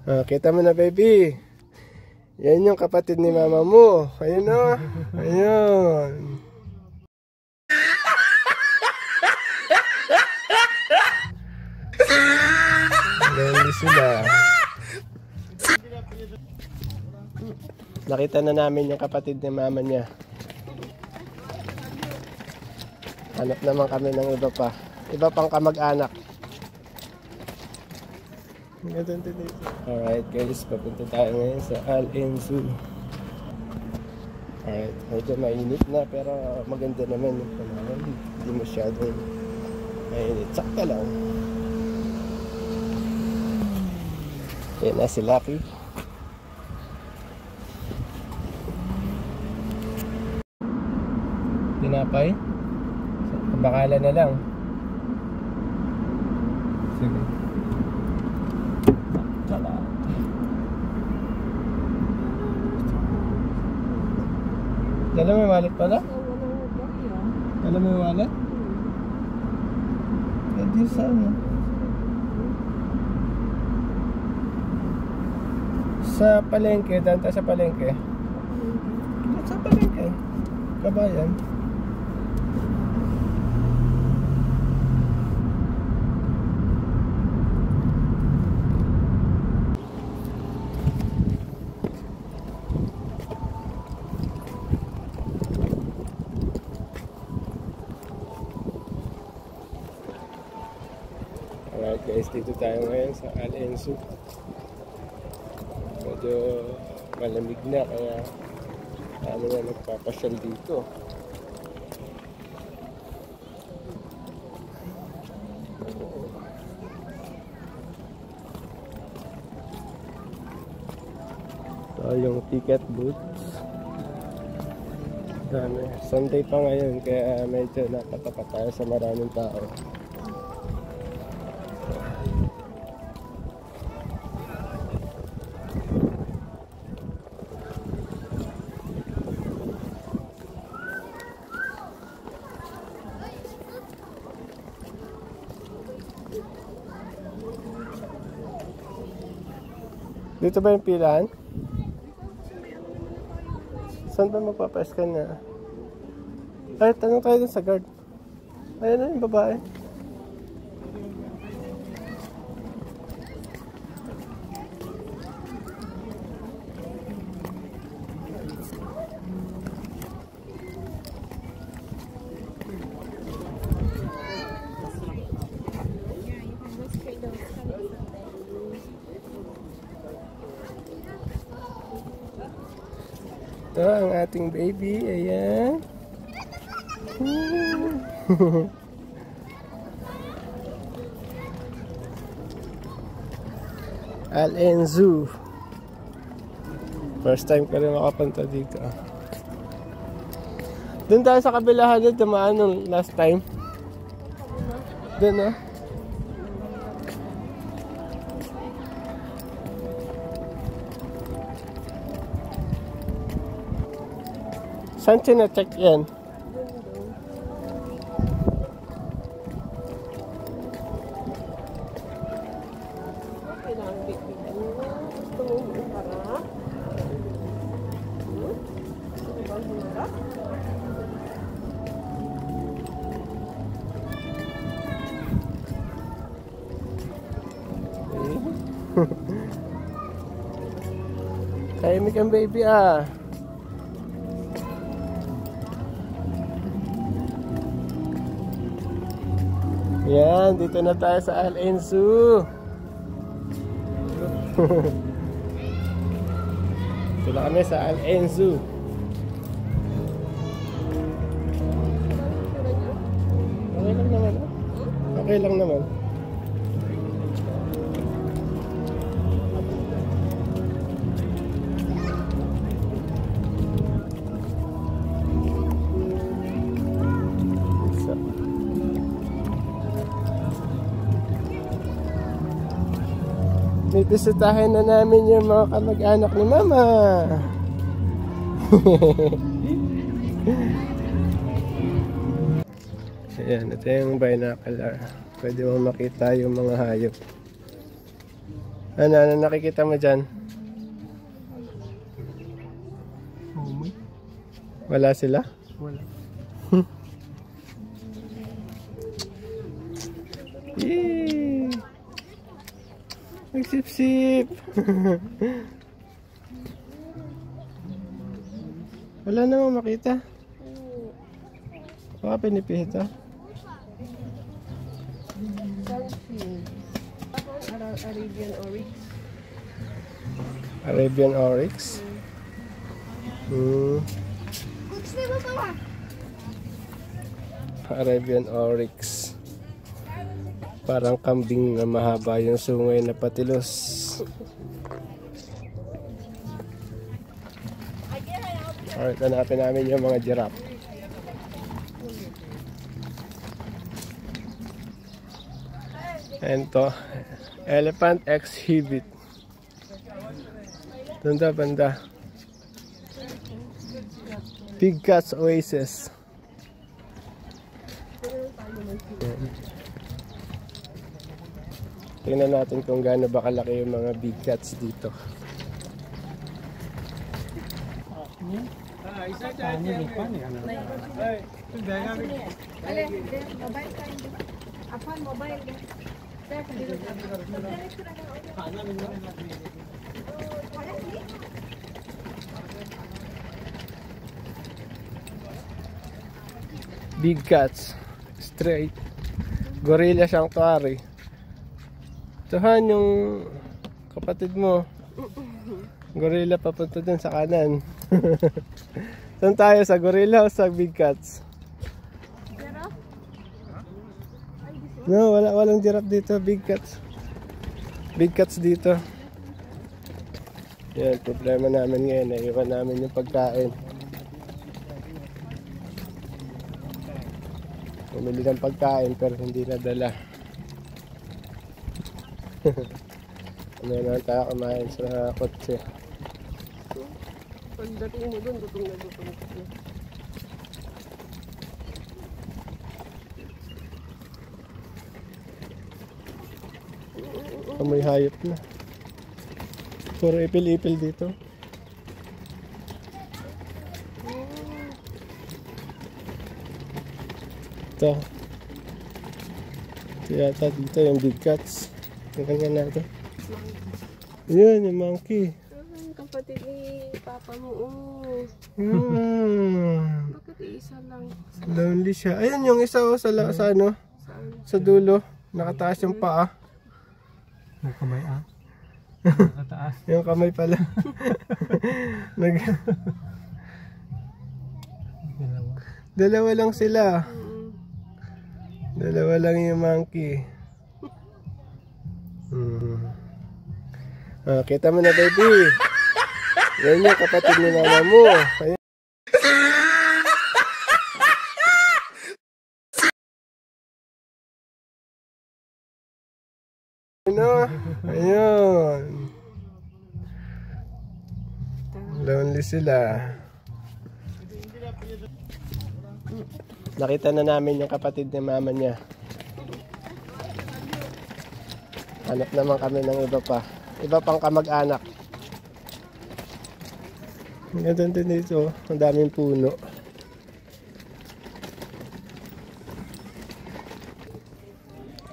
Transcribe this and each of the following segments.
Kita mo na, baby. Yan yung kapatid ni mama mo. Ayun o. Ayun. Ganda sila. Nakita na namin yung kapatid ni mama niya. Hanap naman kami ng iba pa. Iba pang kamag-anak. Alright guys, papunta tayo ngayon sa Al-Ain Zoo. Alright, medyo mainit na pero maganda naman yung panahon. Hindi masyadong mainit. Sakta lang. Yan na si Lucky. Tinapay? Bakala na lang. Sige. Dala mo yung wallet pala? Dala mo yung wallet? Pwede saan? Sa palengke, danta sa palengke. Sa palengke. Kabayan. Alright guys, dito tayo ngayon sa Al-Ain Zoo. Medyo malamig na kaya kami na nagpapasyal dito. Ito yung ticket booths. Dami. Sunday pa ngayon kaya medyo nakatapat tayo sa maraming tao. Dito ba yung pilaan? Saan ba magpapaskan na? Ay, tanong tayo dun sa guard. Ayan na yung babae. Ito ang ating baby, ayan. Al-Ain Zoo. First time ko rin makapunta dito. Doon tayo sa kabilahan doon, dumaan nung last time. Doon oh. Saan sina-check yan? Tahimik ang baby ah. Yan, dito na tayo sa Al-Ain Zoo. Dito na kami sa Al-Ain Zoo. Okay lang naman. Okay lang naman. Bibisitahin na namin yung mga kamag-anak ni Mama. Ayan, ito yung binocular. Pwede mo makita yung mga hayop. Ano nakikita mo dyan? Wala sila? Wala. Yay! Nagsip-sip! Wala namang makita. Baka pinipihit ha? Arabian Oryx. Arabian Oryx? Arabian Oryx. Parang kambing na mahaba yung sungay na patilos. Alright, hanapin namin yung mga giraffe. And to, elephant exhibit. Banda, banda. Big Cats Oasis. Tingnan natin kung gaano ba kalaki yung mga big cats dito. Big cats, straight. Gorilla sanctuary. Tuhan yung kapatid mo. Gorilla papunta dun sa kanan. Saan tayo? Sa gorilla o sa big cats? No, walang giraffe dito. Big cats. Big cats dito. Yan, problema namin ngayon. Naiwan namin yung pagkain. Bumili ng pagkain pero hindi nadala. Ano naman tayo kumain sa kotse. Pagdating mo doon, gutom na gutom ko. Amoy hayop na. Puro ipil-ipil dito. Ito. Ito yata dito yung big cats. Tingnan natin. Yun, yung monkey. Kapatid ni Papa mo. Bakit isa lang? Lonely siya. Ayun yung isa sa ano? Sa dulo. Nakataas yung paa. Yung kamay nakataas. Yung kamay pala. Dalawa lang sila. Dalawa lang yung monkey. Kita mo na, baby. Yan yung kapatid ni mama mo. Ayan. Ano? Ayun. Lonely sila. Nakita na namin yung kapatid ni mama niya. Hanap naman kami ng iba pa. Iba pang kamag-anak. Ang ganda din dito. Ang daming puno.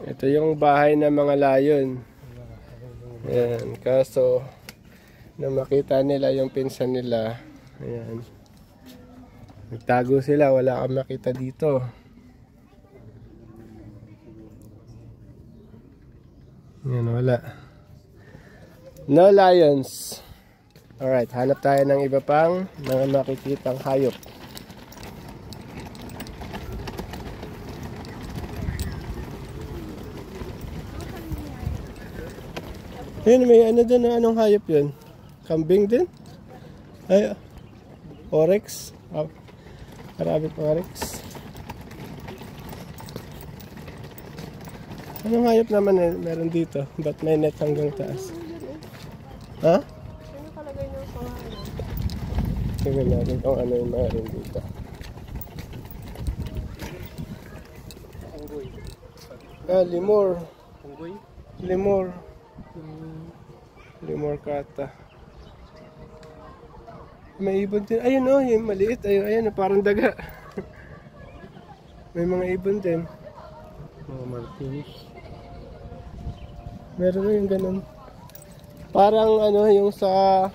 Ito yung bahay ng mga layon. Ayan. Kaso, na makita nila yung pinsan nila. Ayan. Nagtago sila. Wala kang makita dito. Ayan, wala. No lions. Alright, hanap tayo ng iba pang mga makikitang hayop. Ayun, may ano dun, anong hayop yun? Kambing din? Ay, oryx? Arabic oryx. Anong hayop naman meron dito? Ba't may net hanggang taas? Ha? Ano nakalagay ng pangalan? Tingnan natin kung ano yung meron dito. Lemur. Unggoy? Lemur. Lemur kata. May ibon din. Ayun oh, yung maliit. Ayun, parang daga. May mga ibon din. Mga Martins. Meron na yung ganun. Parang ano, yung sa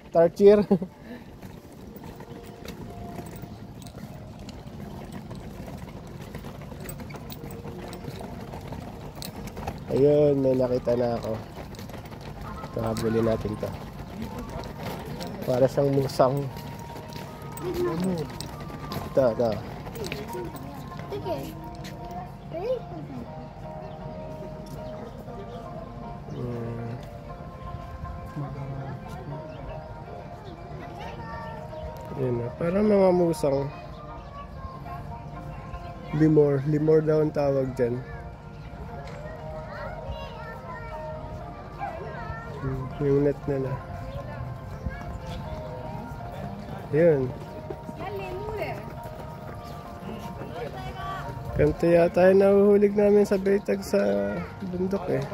Tarsier. Ayun, may nakita na ako. Ito, habulin natin to. Para siyang musang. Ito. Yun na, parang mga musang. Lemur daw ang tawag dyan. Yung net nila. Yun. Ganito yata yung nahuhulig namin sa Baytag sa bundok eh.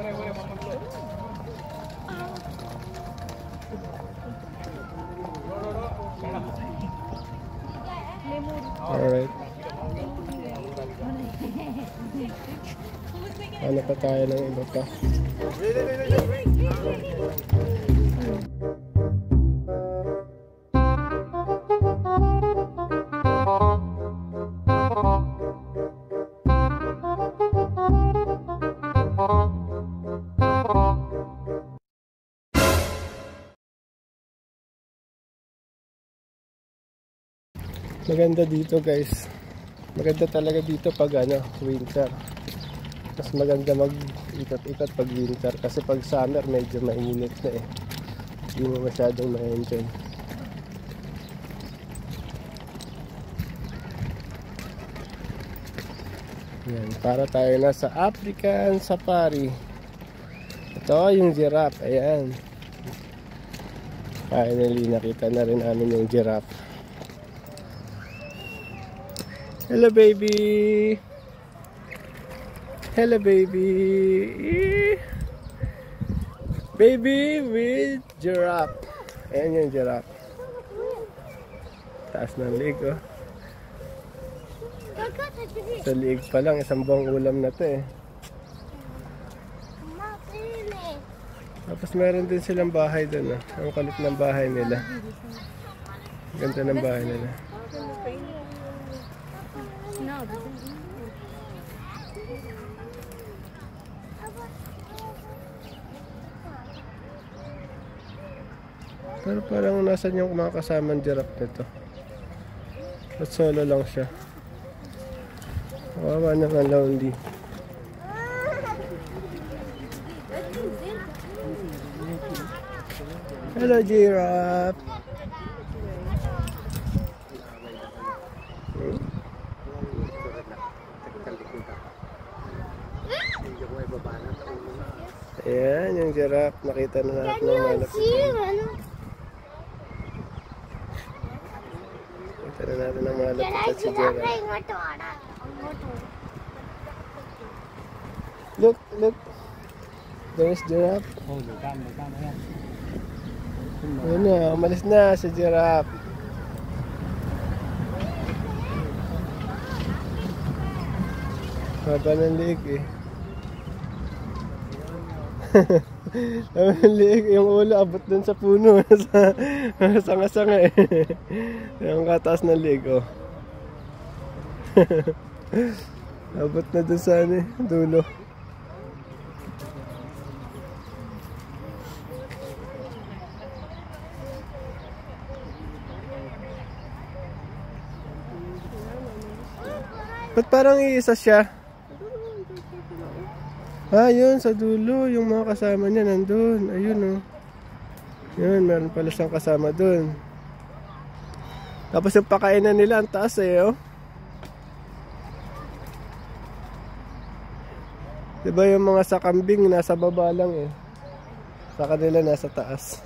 Alright. Ano pa tayo ng iba pa? Maganda dito guys. Maganda talaga dito pag ano, winter. Mas maganda mag-ikot-ikot pag winter kasi pag summer medyo mainit na eh. Hindi mo masyadong ma-enjoy. Yan, para tayo na sa African Safari. Ito yung giraffe, ayan. Finally nakita na rin namin yung giraffe. Hello baby. Hello baby. Baby with giraffe. Ayan yung giraffe. Taas ng leg oh. Sa liig pa lang, isang buong ulam na to eh. Tapos meron din silang bahay doon oh. Ang kulit ng bahay nila. Ganda ng bahay nila. Pero parang nasan yung mga kasamang giraffe nito. At solo lang siya. Kawawa naman, lonely. Hello giraffe. Ayan yung giraffe. Nakita na natin ng malapit. Nakita na natin ng malapit at si giraffe. Look. There's giraffe. Oh, may kama yan. Ayun na, umalis na si giraffe. Haba ng liig eh. Haba ng liig, yung ulo abot dun sa puno. Sanga-sanga eh. Yung kataas ng liig oh. Abot na dun sa ano, dulo. Ba't parang iisa siya? Ah, yun, sa dulo. Yung mga kasama niya nandun. Ayun, oh. Yun, meron pala siyang kasama dun. Tapos yung pakainan nila, ang taas eh, oh. Diba yung mga sa kambing, nasa baba lang eh. Sa kanila, nasa taas.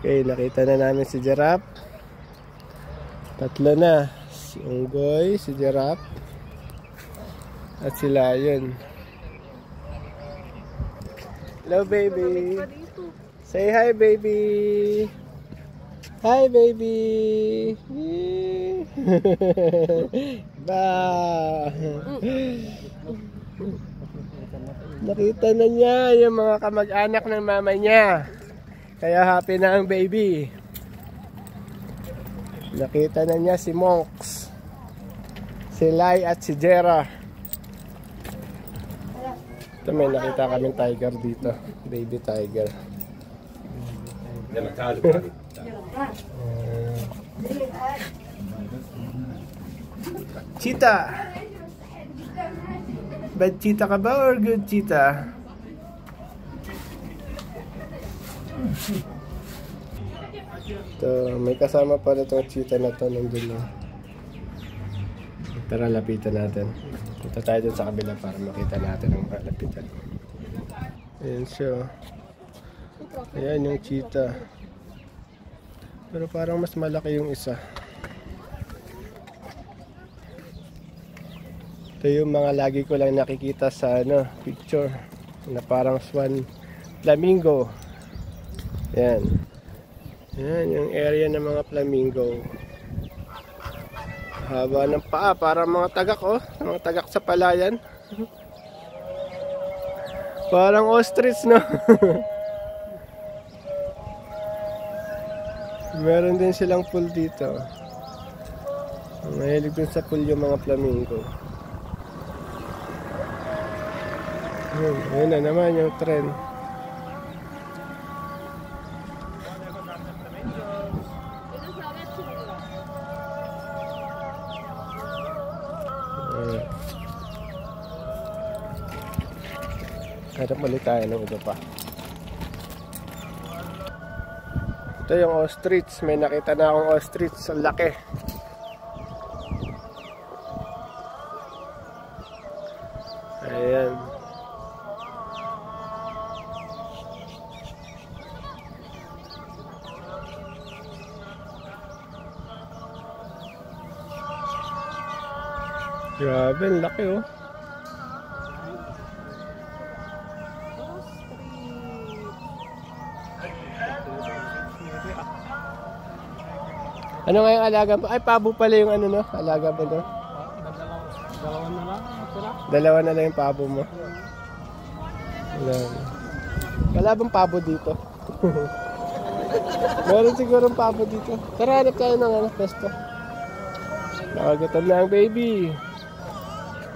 Okay, nakita na namin si giraffe. Tatlo na. Si unggoy, si giraffe, at si lion. Hello, baby. Pa dito. Say hi, baby. Hi, baby. Ba. Nakita na niya yung mga kamag-anak ng mama niya. Kaya happy na ang baby. Nakita na niya si Monks, si Lai at si Jera. Ito, may nakita kaming tiger dito. Baby tiger. Cheetah. Bad cheetah ka ba or good cheetah? Ito, may kasama pa na itong cheetah na ito. Nandun na. Tara, lapitan natin. Punta tayo dun sa kabila para makita natin ang lapitan. Ayan siya. Ayan yung cheetah. Pero parang mas malaki yung isa. Ito yung mga lagi ko lang nakikita sa picture na parang swan flamingo. Ayan. Ayan yung area ng mga flamingo. Haba ng paa, parang mga tagak, oh. Mga tagak sa palayan. Parang ostrich, no? Meron din silang pool dito. Mahilig din sa pool yung mga flamingo. Ayun na naman yung trend. Hanap ulit tayo ng iba pa. Ito yung ostrich. May nakita na akong ostrich. Ang laki. Ayan. Grabe, ang laki, oh. Ano nga yung alaga mo? Ay, pabo pala yung alaga mo, no? Dalawa na lang. Dalawa na lang yung pabo mo. Wala bang pabo dito? Meron sigurong pabo dito. Tara, hanap tayo ng pesto. Nakagatam na ang baby.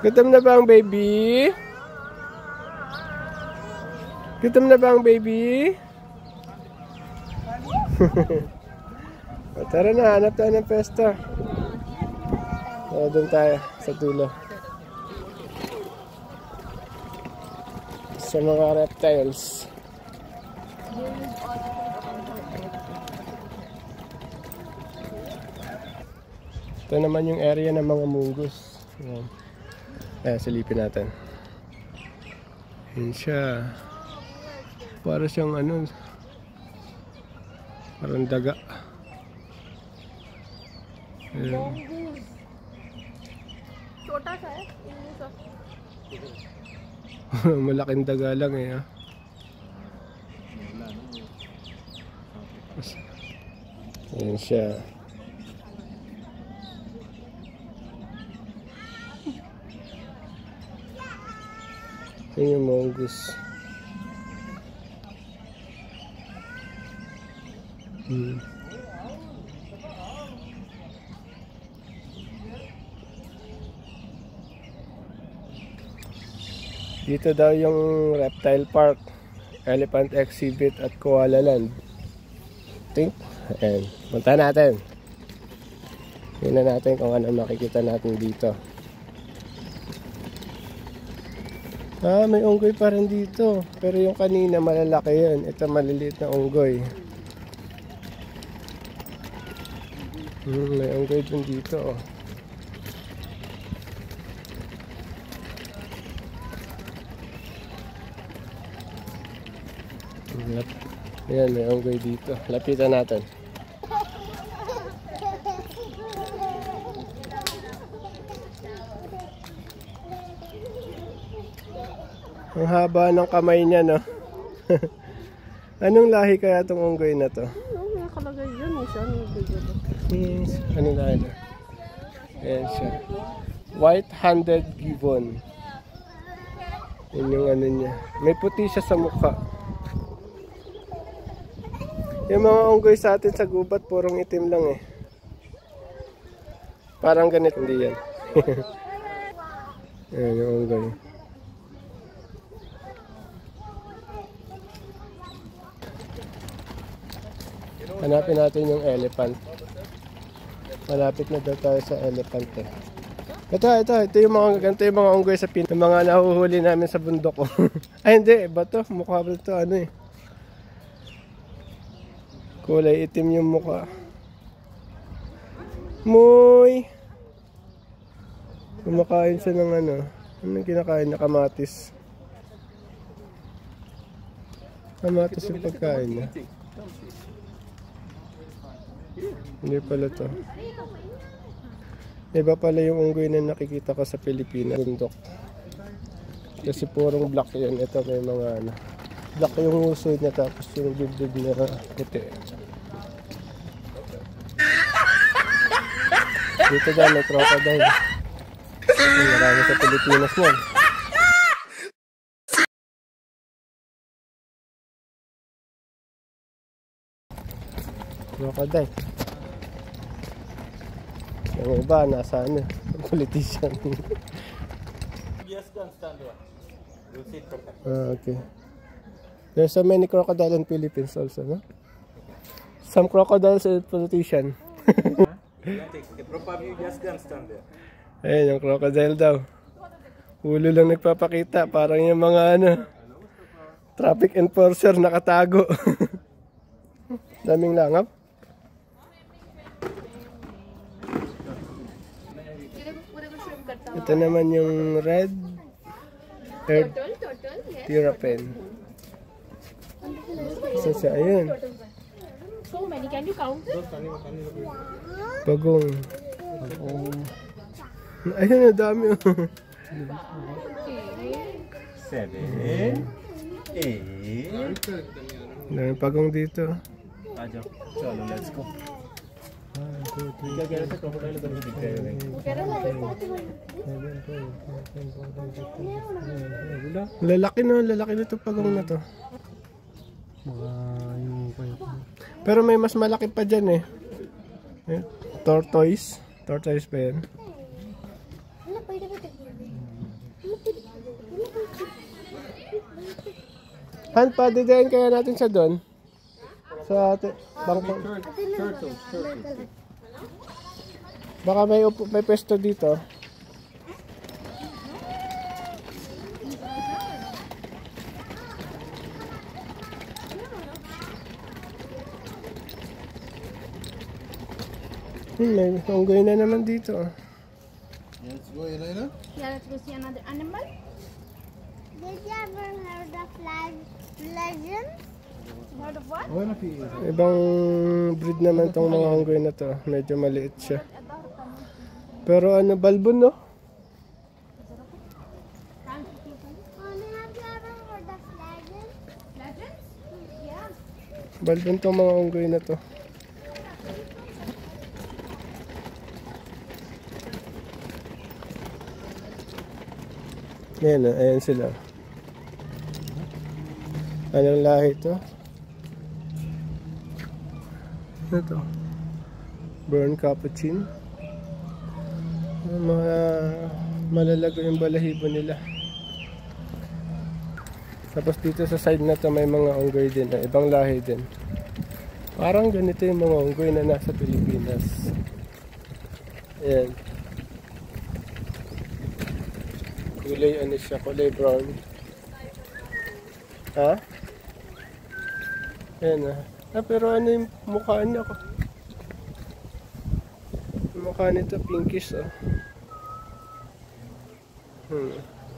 Gutom na ba ang baby? Gutom na ba ang baby? O, tara na, hanap tayo ng pesta. O, doon tayo sa dulo. Sa mga reptiles. Ito naman yung area ng mga mungus. Ayan. Silipin natin. Ayan siya. Para siyang parang daga. छोटा सा है इल्लू सा Malaking daga lang eh. Ayan siya. Ayan yung mongoose. Dito daw yung reptile park, elephant exhibit at koala land. Think? Ayan. Punta natin. Tingnan natin kung ano makikita natin dito. May unggoy pa rin dito. Pero yung kanina malalaki yun. Ito maliliit na unggoy. May unggoy dun dito, oh. Ayan, may unggoy dito. Lapitan natin. Ang haba ng kamay niya, no? Anong lahi kaya itong unggoy na to? Ano, nakalagay yun. Isa, ano, bigyan ba? Anong lahi na? Ayan siya. White-handed gibbon. Yun yung ano niya. May puti siya sa mukha. Yung mga unggoy sa atin sa gubat, purong itim lang eh. Parang ganito, hindi yan. Ayan yung unggoy. Hanapin natin yung elephant. Malapit na daw tayo sa elephant eh. Ito yung mga ganito yung mga unggoy sa yung mga nahuhuli namin sa bundok ko. Ay hindi, bato, mukha ba ito ano eh. Kulay itim yung mukha. Muy! Kumakain siya ng ano. Anong kinakain niya? Kamatis. Kamatis yung pagkain niya. Hindi pala to. Iba pala yung unggoy na nakikita ko sa Pilipinas. Bundok. Kasi purong black yun. Ito may mga ano. Black yung uso niya tapos yung dibdib niya puti. Dito dyan may crocodile. Marami sa Pilipinas niyan. Crocodile. Yung iba, nasa ano, politician. Yes, can stand there. You'll see it perfect. Okay. There's so many crocodile in Philippines also, no? Some crocodiles are politician. Probably just can stand there. Ayun, yung crocodile daw. Ulo lang nagpapakita. Parang yung mga ano, traffic enforcer nakatago. Daming langap. Ito naman yung red haired terrapin. So siya, ayun. So many, can you count it? Bagong. Ayun, dami. 7, 8. Dami pagong dito. Chalo, let's go. क्या कह रहे थे क्रोकोडाइल करके दिख रहे हैं lalaki nito pagong na to. Pero may mas malaki pa dyan eh. Tortoise pa yan. Han, padidayan kaya natin siya doon sa bangkong. Baka may pwesto dito. May unggoy na naman dito. Let's go, Elena. Yeah, let's go see another animal. Did you ever heard of legends? Heard of what? Ibang breed naman tong mga unggoy na to. Medyo maliit siya. Pero ano, balbon no? Mommy, have you ever heard of legends? Legends? Yeah. Balbon tong mga unggoy na to. Ayan, ayan sila. Anong lahi ito? Ano ito? Burn Capuchin. Mga malalago yung balahibo nila. Tapos dito sa side na to may mga unggoy din. Ibang lahi din. Parang ganito yung mga unggoy na nasa Pilipinas. Ayan. Kulay ano siya, kulay brown. Ha? Ayan pero ano yung mukha niya ko? Yung mukha nito pinkish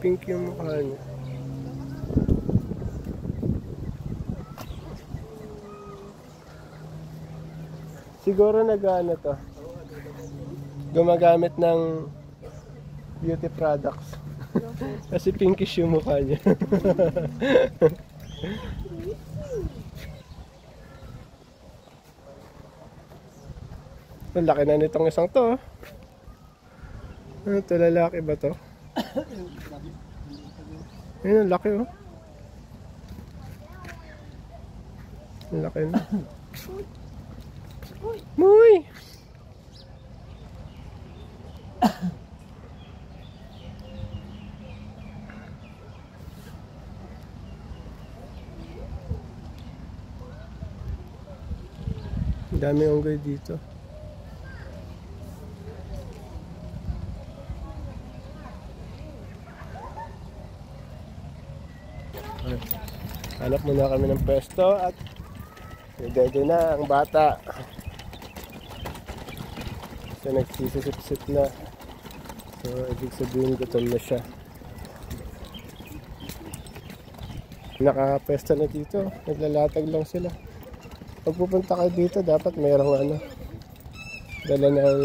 Pink yung mukha niya. Siguro nag-ano to? Gumagamit ng beauty products. Kasi pinkish yung mukha niya. Ang laki na nitong isang to. Ano to, lalaki ba to? Ayun, ang laki oh. Ang laki na. Muy! Ang dami unggoy dito. Hanap muna kami ng pwesto at ready na ang bata. So nagsisisip-sip na. So ibig sabihin gutom na siya. Nakapwesto na dito. Naglalatag lang sila. Pag pupunta kayo dito dapat mayroong ano, dala ng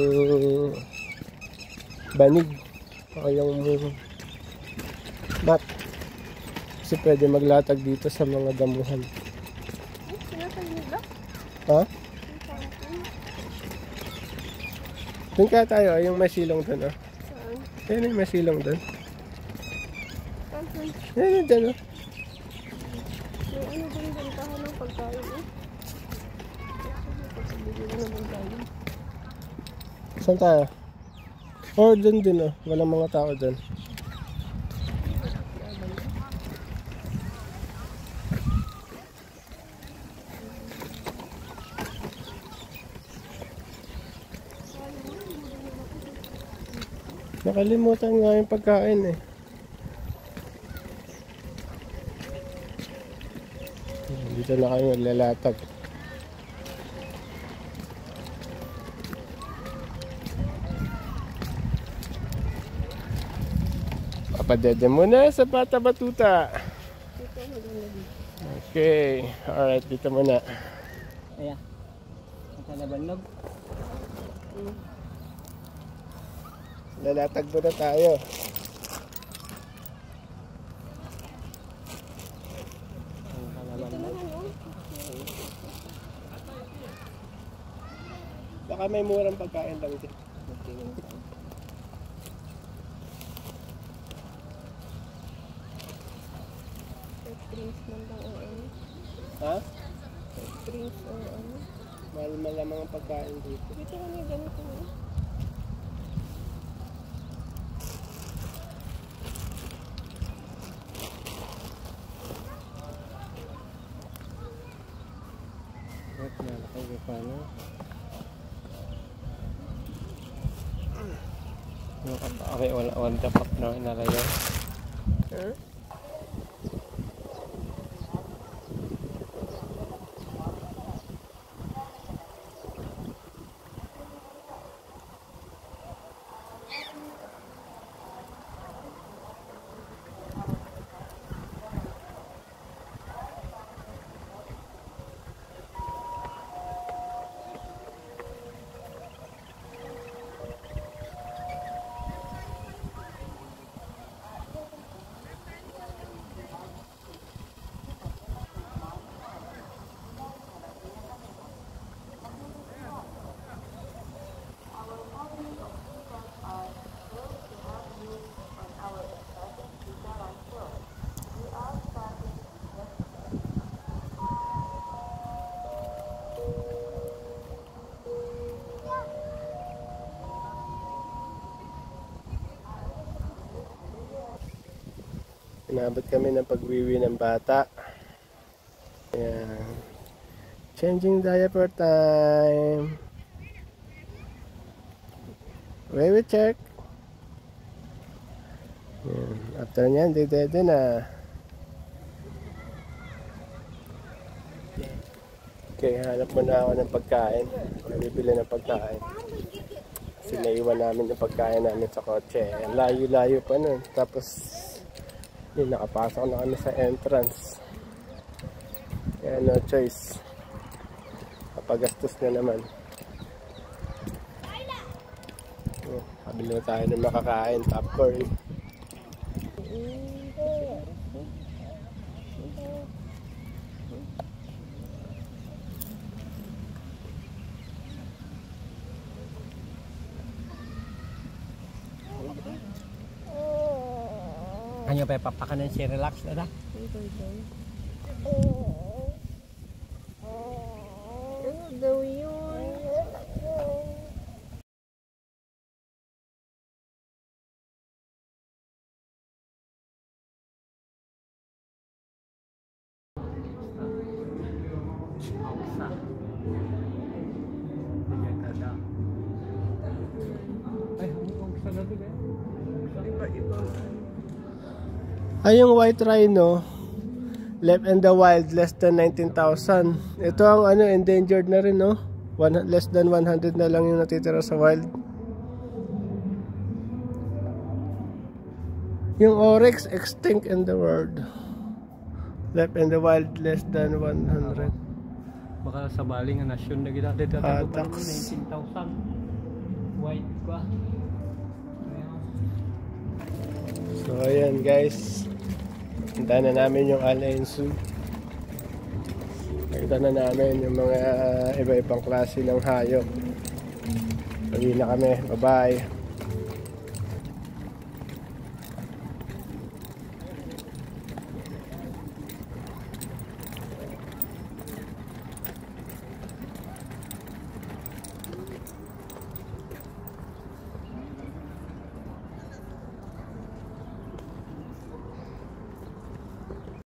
banig o yung mat. Kasi pwede maglatag dito sa mga damuhan. Ha? Doon kaya tayo, yung may silong doon. Oh. Ayun yung may silong doon. Ayun yung doon. Oh. May ano din bentahan ng pagkain eh. Saan tayo? Or doon din oh. Walang mga tao doon. Nakalimutan nga yung pagkain eh. Dito na kayo maglalatag. Papadede muna sa Bata Batuta. Okay. Alright, dito muna. Ayan. Nakalabanlog. Lalatag muna tayo. Baka may murang pagkain lang dito. Drinks man lang o ano. Ha? Drinks o ano. Mahal malamang ang pagkain dito. Dito kami ganito eh. Ba't nalakay ka pa no? Okay, wala dapat na inalayan. Huh? Inabot kami ng pagwiwi ng bata. Ayan. Changing diaper time. Baby check. Ayan. After nyan, dede na. Okay, hanap muna ako ng pagkain. Bibili ng pagkain. Kasi naiwan namin yung pagkain namin sa kotse. Layo-layo pa nun. Tapos nakapasok na kami sa entrance. Kaya no choice. Kapagastos na naman. Kabili na tayo ng makakain. Popcorn. Ano pa papakanan si relax na da? Ano daw yun? Ay, yung white rhino left in the wild less than 19,000. Ito ang ano, endangered na rin, no? Less than 100 na lang yung natitira sa wild. Yung oryx extinct in the world. Left in the wild less than 100. Baka sa baling nga nasyon na gila dito Tax. 19,000 white pa. So ayan guys, punta na namin yung Al-Ain Zoo. Nakita na namin yung mga iba-ibang klase ng hayop. Uwi na kami, bye bye.